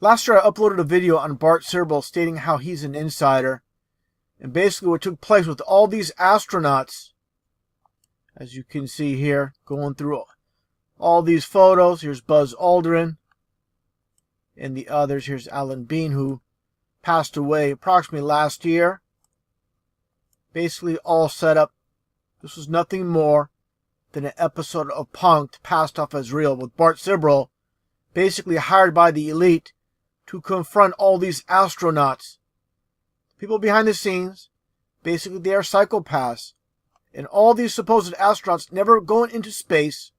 Last year I uploaded a video on Bart Sibrel stating how he's an insider. And basically what took place with all these astronauts, as you can see here, going through all these photos. Here's Buzz Aldrin and the others. Here's Alan Bean, who passed away approximately last year. Basically all set up. This was nothing more than an episode of Punk'd passed off as real, with Bart Sibrel basically hired by the elite to confront all these astronauts. People behind the scenes, basically they are psychopaths. And all these supposed astronauts never going into space.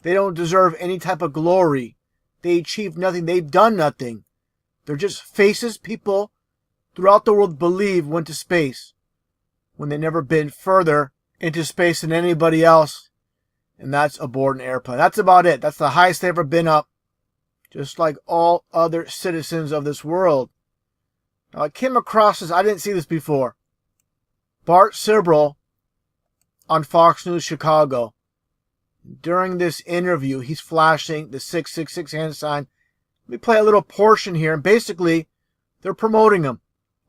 They don't deserve any type of glory. They achieved nothing. They've done nothing. They're just faces people throughout the world believe went to space, when they never been further into space than anybody else. And that's aboard an airplane. That's about it. That's the highest they've ever been up. Just like all other citizens of this world. Now, I came across this. I didn't see this before. Bart Sibrel on Fox News Chicago. During this interview, he's flashing the 666 hand sign. Let me play a little portion here. And basically, they're promoting him.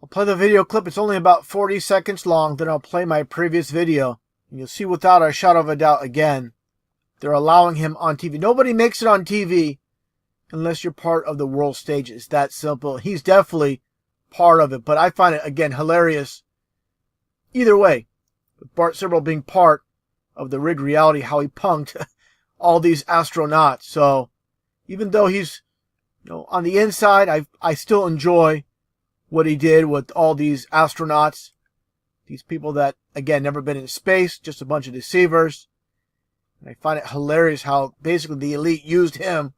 I'll play the video clip. It's only about 40 seconds long. Then I'll play my previous video. And you'll see without a shadow of a doubt again, they're allowing him on TV. Nobody makes it on TV unless you're part of the world stage. It's that simple. He's definitely part of it. But I find it, again, hilarious. Either way, with Bart Sibrel being part of the rigged reality, how he punked all these astronauts. So even though he's, on the inside, I still enjoy what he did with all these astronauts. These people that, again, never been in space, just a bunch of deceivers. And I find it hilarious how basically the elite used him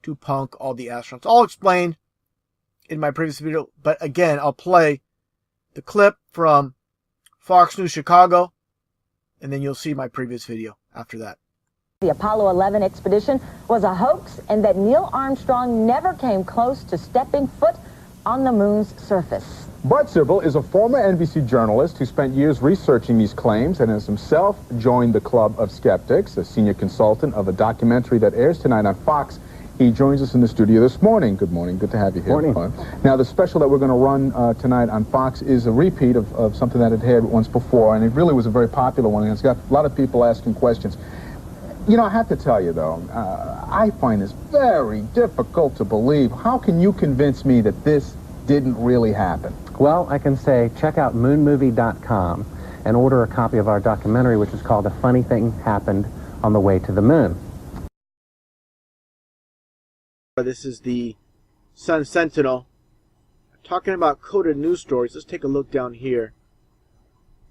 to punk all the astronauts. All explained in my previous video, but again, I'll play the clip from Fox News Chicago, and then you'll see my previous video after that. The Apollo 11 expedition was a hoax, and that Neil Armstrong never came close to stepping foot on the moon's surface. Bart Sibrel is a former NBC journalist who spent years researching these claims and has himself joined the Club of Skeptics, a senior consultant of a documentary that airs tonight on Fox. He joins us in the studio this morning. Good morning. Good to have you here. Morning. Now, the special that we're going to run tonight on Fox is a repeat of something that it had once before, and it really was a very popular one, and it's got a lot of people asking questions. I have to tell you, though, I find this very difficult to believe. How can you convince me that this didn't really happen? Well, I can say check out moonmovie.com and order a copy of our documentary, which is called A Funny Thing Happened on the Way to the Moon. This is the Sun Sentinel talking about coded news stories. Let's take a look down here,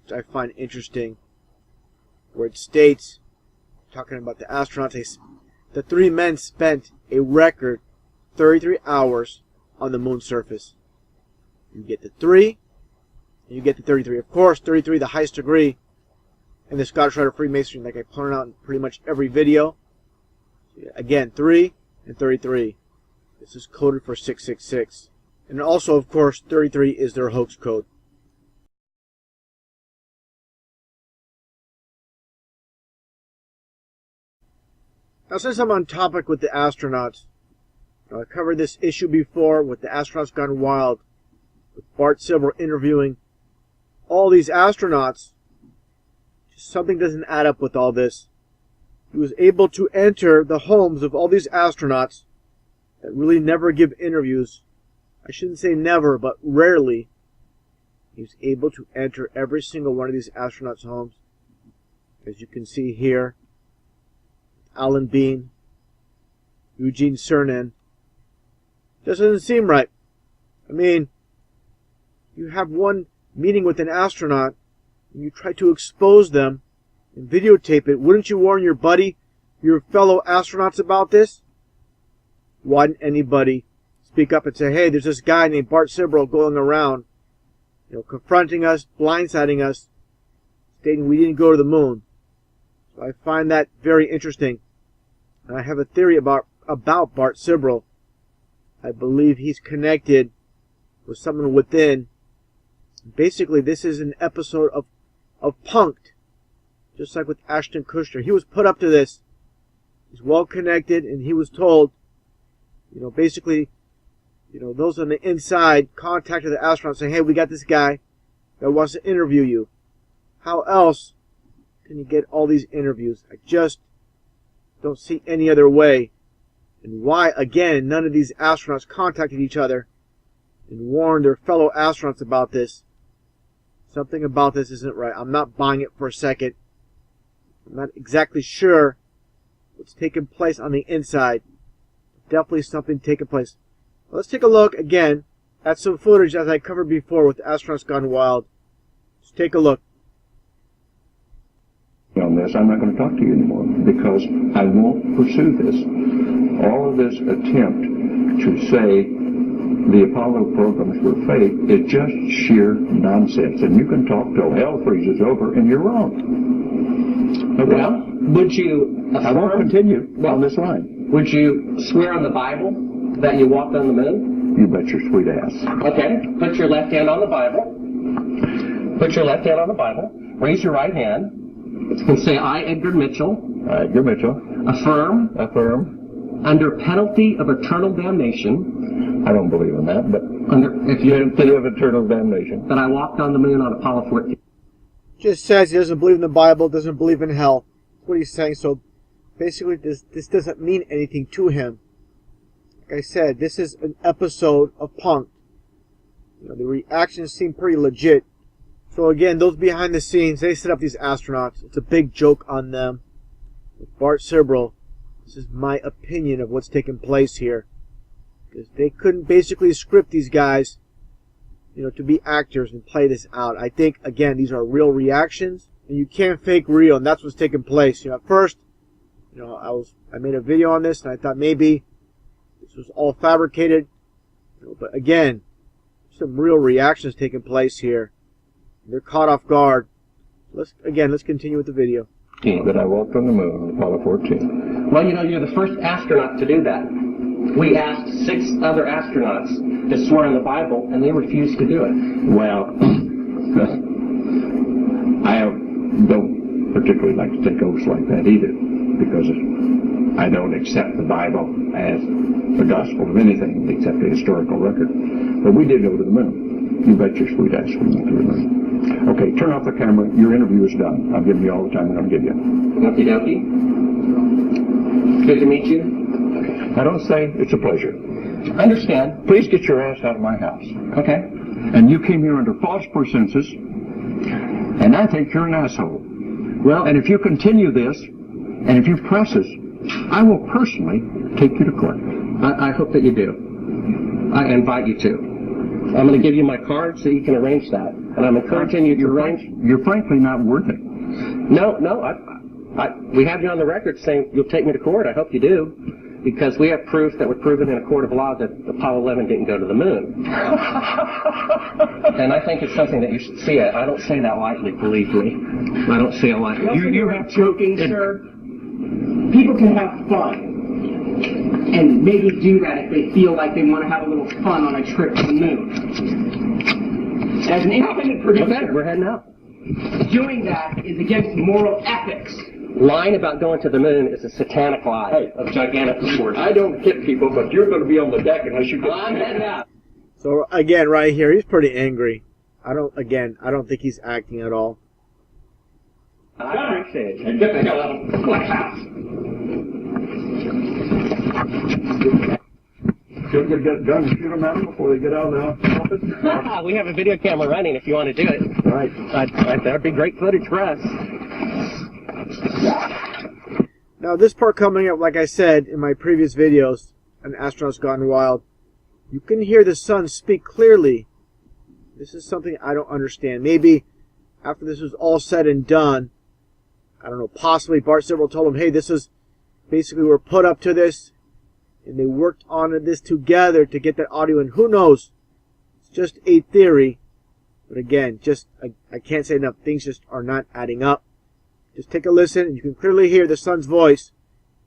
which I find interesting, where it states, talking about the astronauts, the three men spent a record 33 hours on the moon's surface. You get the 3, and you get the 33. Of course, 33, the highest degree in the Scottish Rite of Freemasonry, like I pointed out in pretty much every video. Again, 3 and 33. This is coded for 666. And also, of course, 33 is their hoax code. Now, since I'm on topic with the astronauts, I covered this issue before with the astronauts gone wild, with Bart Sibrel interviewing all these astronauts. Something doesn't add up with all this. He was able to enter the homes of all these astronauts that really never give interviews. I shouldn't say never, but rarely. He was able to enter every single one of these astronauts' homes. As you can see here, Alan Bean, Eugene Cernan. Just doesn't seem right. I mean, you have one meeting with an astronaut, and you try to expose them and videotape it. Wouldn't you warn your buddy, your fellow astronauts about this? Why didn't anybody speak up and say, hey, there's this guy named Bart Sibrel going around, confronting us, blindsiding us, stating we didn't go to the moon. So I find that very interesting. And I have a theory about Bart Sibrel. I believe he's connected with someone within. Basically, this is an episode of Punk'd, just like with Ashton Kutcher. He was put up to this. He's well connected, and he was told, basically, those on the inside contacted the astronauts saying, hey, we got this guy that wants to interview you. How else can you get all these interviews? I just don't see any other way. And why, again, none of these astronauts contacted each other and warned their fellow astronauts about this. Something about this isn't right. I'm not buying it for a second. I'm not exactly sure what's taking place on the inside. Definitely something taking place. Well, let's take a look again at some footage as I covered before with Astronauts Gone Wild. Let's take a look. On this, I'm not going to talk to you anymore because I won't pursue this. All of this attempt to say the Apollo programs were fake is just sheer nonsense. And you can talk till hell freezes over, and you're wrong. Okay? Well, would you affirm, I won't continue on this line. Would you swear on the Bible that you walked on the moon? You bet your sweet ass. Okay. Put your left hand on the Bible. Put your left hand on the Bible. Raise your right hand. And say, I, Edgar Mitchell. Edgar Mitchell. Affirm. Affirm. Under penalty of eternal damnation. I don't believe in that, but If you penalty of eternal damnation. that I walked on the moon on Apollo 14. Just says he doesn't believe in the Bible, doesn't believe in hell. That's what he's saying. So basically this doesn't mean anything to him. Like I said, this is an episode of Punk'd. The reactions seem pretty legit. So again, those behind the scenes, they set up these astronauts. It's a big joke on them. With Bart Sibrel, this is my opinion of what's taking place here. Because they couldn't basically script these guys, to be actors and play this out. I think, again, these are real reactions. And you can't fake real, and that's what's taking place. At first, I made a video on this, and I thought maybe this was all fabricated. But again, some real reactions taking place here. They're caught off guard. Let's continue with the video. That I walked on the moon on Apollo 14. Well, you're the first astronaut to do that. We asked 6 other astronauts to swear on the Bible, and they refused to do it. Well, I don't particularly like to take oaths like that either, because I don't accept the Bible as the gospel of anything except a historical record. But we did go to the moon. You bet your sweet ass we went to the moon. Okay, turn off the camera. Your interview is done. I've given you all the time I'm going to give you. Okie dokie. Good to meet you. I don't say it's a pleasure. I understand. Please get your ass out of my house. Okay. And you came here under false pretenses, and I think you're an asshole. Well, And if you continue this, and if you press us, I will personally take you to court. I hope that you do. I invite you to. I'm going to give you my card so you can arrange that. And I'm encouraging you to arrange. You're frankly not worth it. No, we have you on the record saying you'll take me to court. I hope you do. Because we have proof that we're proven in a court of law that Apollo 11 didn't go to the moon. And I think it's something that you should see. I don't say that lightly, believe me. I don't say it lightly. You have joking, sir. People can have fun. And maybe do that if they feel like they want to have a little fun on a trip to the moon. As an independent producer, Okay, we're heading out. doing that is against moral ethics. Lying about going to the moon is a satanic lie of gigantic proportions. I don't hit people, but you're going to be on the deck unless you get... I'm heading out. So again, right here, he's pretty angry. I don't think he's acting at all. I appreciate it. And get the hell out of my house. Should we get guns and shoot them at them before they get out of the office? We have a video camera running if you want to do it. Right. That would be great footage for us. Now this part coming up, like I said in my previous videos, on Astronauts Gone Wild, you can hear the son speak clearly. This is something I don't understand. Maybe after this was all said and done, I don't know, possibly Bart Sibrel told him, hey, this is basically we're put up to this, and they worked on this together to get that audio, and who knows? It's just a theory. But again, I can't say enough. Things just are not adding up. Just take a listen, and you can clearly hear the son's voice.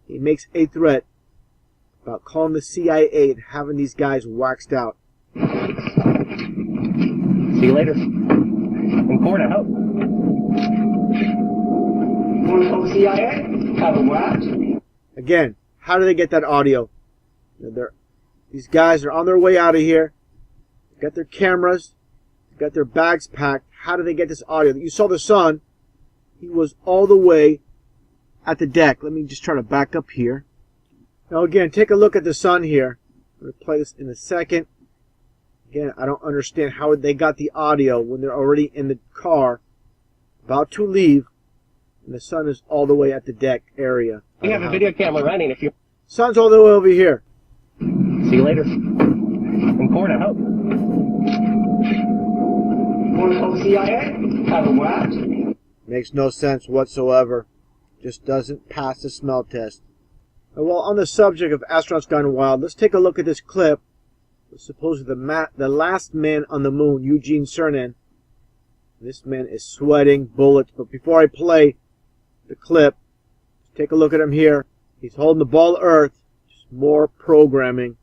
He makes a threat about calling the CIA and having these guys waxed out. See you later. In court, I hope. Want to call the CIA? Have a wax? Again, how do they get that audio? These guys are on their way out of here. Got their cameras. Got their bags packed. How did they get this audio? You saw the sun. He was all the way at the deck. Let me just try to back up here. Now again, take a look at the sun here. I'm going to play this in a second. Again, I don't understand how they got the audio when they're already in the car, about to leave, and the sun is all the way at the deck area. We have a video camera running if you... Sun's all the way over here. See you later. In court, I hope. Want to call the CIA? Have them whacked? Makes no sense whatsoever. Just doesn't pass the smell test. Well, on the subject of astronauts gone wild, let's take a look at this clip. Supposedly the last man on the moon, Eugene Cernan. This man is sweating bullets. But before I play the clip, take a look at him here. He's holding the ball of Earth. Just more programming.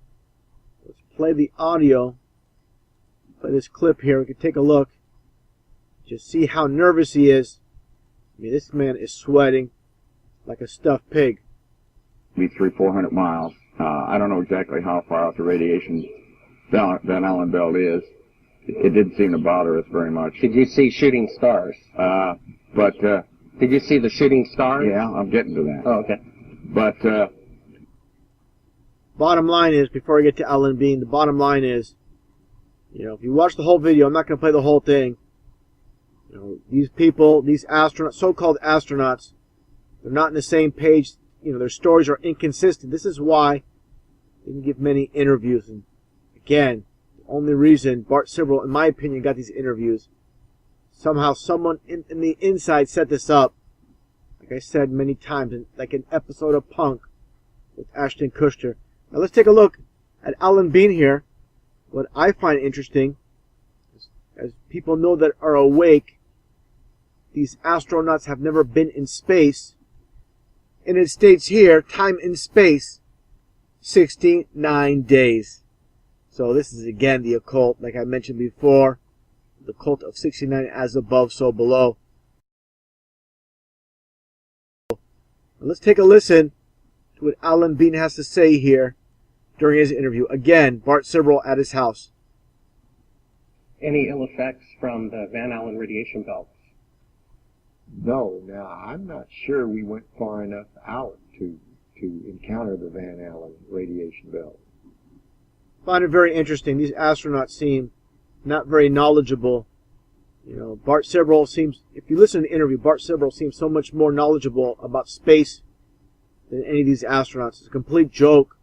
Let's play the audio. Play this clip here. We can take a look. Just see how nervous he is. I mean, this man is sweating like a stuffed pig. Be 300-400 miles. I don't know exactly how far out the radiation Van Allen belt is. It didn't seem to bother us very much. Did you see shooting stars? Did you see the shooting stars? Yeah, I'm getting to that. Oh, okay. But bottom line is, before I get to Alan Bean, the bottom line is, you know, if you watch the whole video, I'm not going to play the whole thing. You know, these people, these astronauts, so-called astronauts, they're not on the same page. You know, their stories are inconsistent. This is why they didn't give many interviews. And again, the only reason Bart Sibrel, in my opinion, got these interviews, somehow someone in the inside set this up. Like I said many times, like an episode of Punk with Ashton Kutcher. Now let's take a look at Alan Bean here. What I find interesting, as people know that are awake, these astronauts have never been in space. And it states here, time in space, 69 days. So this is again the occult, like I mentioned before. The cult of 69, as above, so below. Let's take a listen to what Alan Bean has to say here during his interview. Again, Bart Sibrel at his house. Any ill effects from the Van Allen radiation belts? No, now I'm not sure we went far enough out to encounter the Van Allen radiation belt. Find it very interesting. These astronauts seem not very knowledgeable. You know, Bart Sibrel seems, if you listen to the interview, Bart Sibrel seems so much more knowledgeable about space than any of these astronauts. It's a complete joke.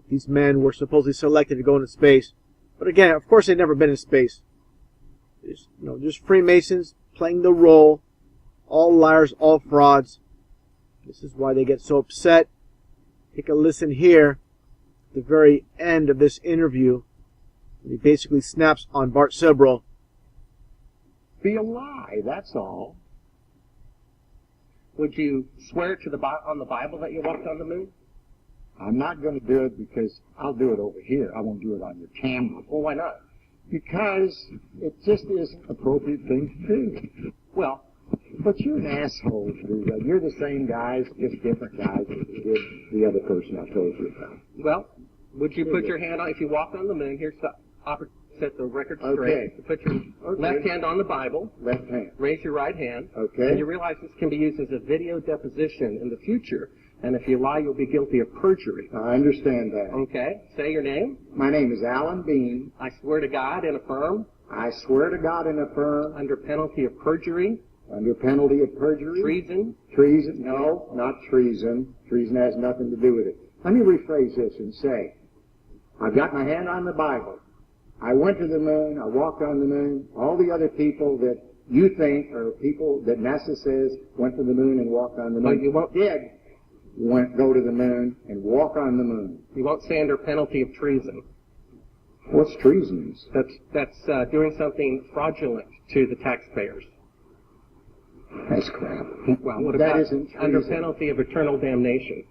These men were supposedly selected to go into space. But again, of course they've never been in space. Just Freemasons playing the role. All liars, all frauds. This is why they get so upset. Take a listen here at the very end of this interview. He basically snaps on Bart Sibrel. Be a lie, that's all. Would you swear to on the Bible that you walked on the moon? I'm not going to do it because I'll do it over here. I won't do it on your camera. Well, why not? Because it just isn't an appropriate thing to do. Well, but you're an asshole to do that. You're the same guys, just different guys with the other person I told you about. Well, would you put your hand on, if you walked on the moon, here's the opportunity to set the record straight. Okay. To put your left hand on the Bible. Left hand. Raise your right hand. Okay. And you realize this can be used as a video deposition in the future. And if you lie, you'll be guilty of perjury. I understand that. Okay. Say your name. My name is Alan Bean. I swear to God and affirm. I swear to God and affirm. Under penalty of perjury. Under penalty of perjury. Treason. Treason. No, not treason. Treason has nothing to do with it. Let me rephrase this and say, I've got my hand on the Bible. I went to the moon. I walked on the moon. All the other people that you think are people that NASA says went to the moon and walked on the moon. But you won't. Go to the moon and walk on the moon. You won't say under penalty of treason. What's treason? That's doing something fraudulent to the taxpayers. That's crap. Well, what about isn't treason. Under penalty of eternal damnation?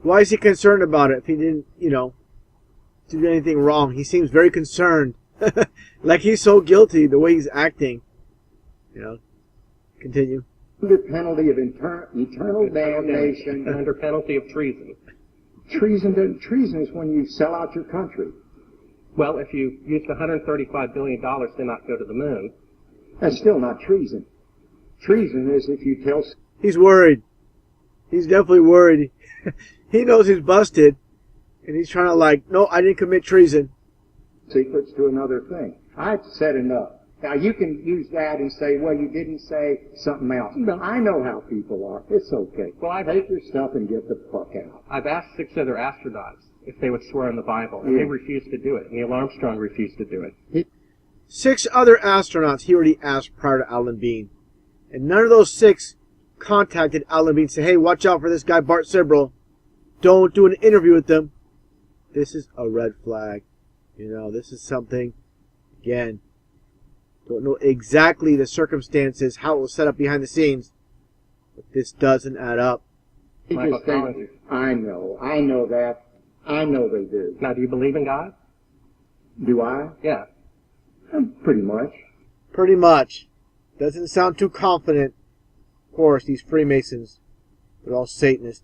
Why is he concerned about it if he didn't, do anything wrong? He seems very concerned. Like he's so guilty the way he's acting. Continue. Under penalty of eternal damnation. And under penalty of treason. Treason is when you sell out your country. Well, if you used $135 billion to not go to the moon, That's still not treason. Treason is if you tell He's worried. He's definitely worried. He knows he's busted, and he's trying to like, no, I didn't commit treason. secrets to another thing. I've said enough. Now, you can use that and say, well, you didn't say something else. No. I know how people are. It's okay. Well, Take your stuff and get the fuck out. I've asked 6 other astronauts if they would swear on the Bible, and they refused to do it. Neil Armstrong refused to do it. 6 other astronauts he already asked prior to Alan Bean. And none of those 6 contacted Alan Bean and said, hey, watch out for this guy, Bart Sibrel. Don't do an interview with them. This is a red flag. You know, this is something, again, don't know exactly the circumstances, how it was set up behind the scenes, but this doesn't add up. You just think, I know that. I know they do. Now, do you believe in God? Do I? Yeah. Pretty much. Pretty much. Doesn't sound too confident. Of course, these Freemasons, they're all Satanists.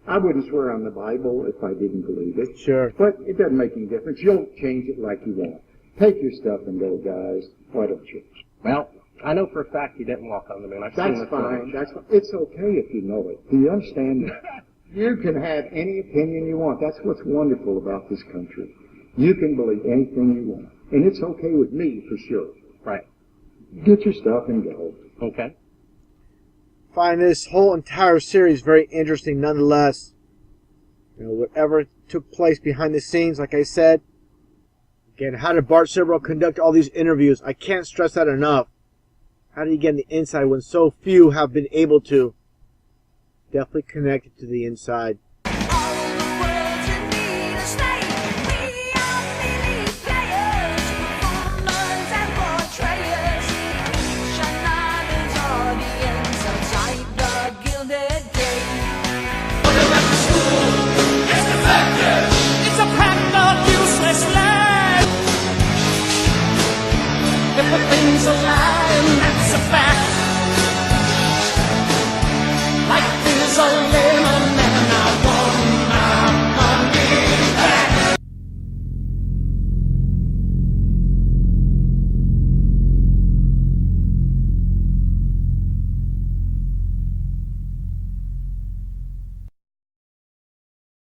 I wouldn't swear on the Bible if I didn't believe it. Sure. But it doesn't make any difference. You'll change it like you want. Take your stuff and go, guys. Why don't you? Well, I know for a fact he didn't walk on the moon. I've seen That's the fine. footage. That's fine. It's okay if you know it. Do you understand that? You can have any opinion you want. That's what's wonderful about this country. You can believe anything you want. And it's okay with me, for sure. Right. Get your stuff and go. Okay. Find this whole entire series very interesting nonetheless. You know, whatever took place behind the scenes, like I said. Again, how did Bart Sibrel conduct all these interviews? I can't stress that enough. How did he get on the inside when so few have been able to? Definitely connected to the inside.